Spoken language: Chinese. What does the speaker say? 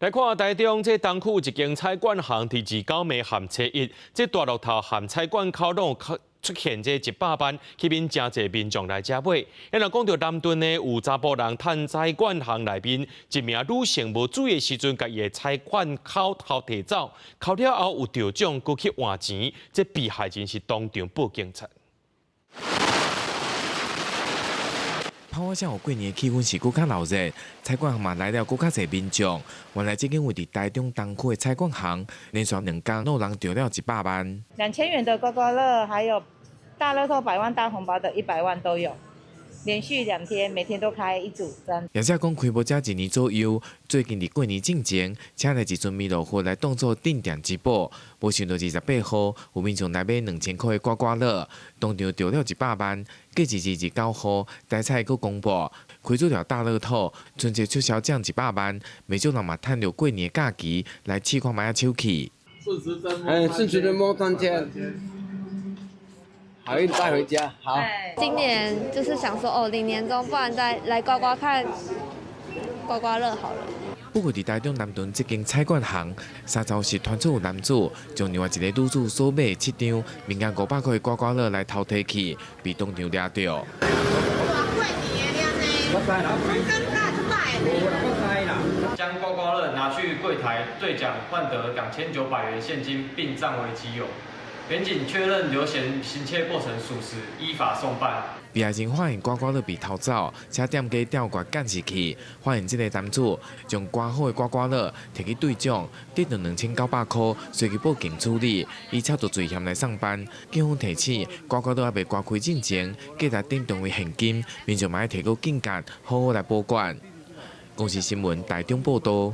来看台中这东区有一间菜馆行，伫29暝含初一，这大路头含菜馆口拢有出现这100班，去面真侪民众来食买。咱若讲到南屯呢，有查甫人趁菜馆行内面一名女性无注意的时阵，甲伊的菜馆口头摕走，扣了后有着奖，佮去换钱，这被害人是当场报警察。 炮火声有过年气氛是更较闹热，菜馆行嘛来了更较侪民众。原来这间位伫台中东区的菜馆行，连续2天都有人中了100万。2000元的刮刮乐，还有大乐透100万大红包的100万都有，连续2天，每天都开一组。业者讲开幕才1年左右，最近伫过年之前，请来一尊弥勒佛来当做镇店之宝。无想到28号，有民众来买2000块的刮刮乐，当场中了100万。过29号，台彩阁公布开出了大乐透，春节促销奖100万，每种人嘛趁着过年假期来试看卖手气。顺时针摸3千。 好运带回家，好。今年就是想说，哦，领年终，不然再来刮刮看刮刮乐好了。不过，伫台中南屯这间菜馆行，30时传出有男子将另外一个女子所买7张面额500块的刮刮乐来偷摕去，被当场抓到。将刮刮乐拿去柜台兑奖，换得2900元现金，并占为己有。 民警确认刘贤行窃过程属实，依法送办。被害人发现刮刮乐被偷走，且店家吊挂监视器，发现这个男子将刮好的刮刮乐摕去兑奖，得到2900块，随即报警处理，以炒作罪嫌来上班。警方提醒，刮刮乐还未刮开之前，记得定当为现金，民众嘛要提高警觉，好好来保管。公视新闻台中报道。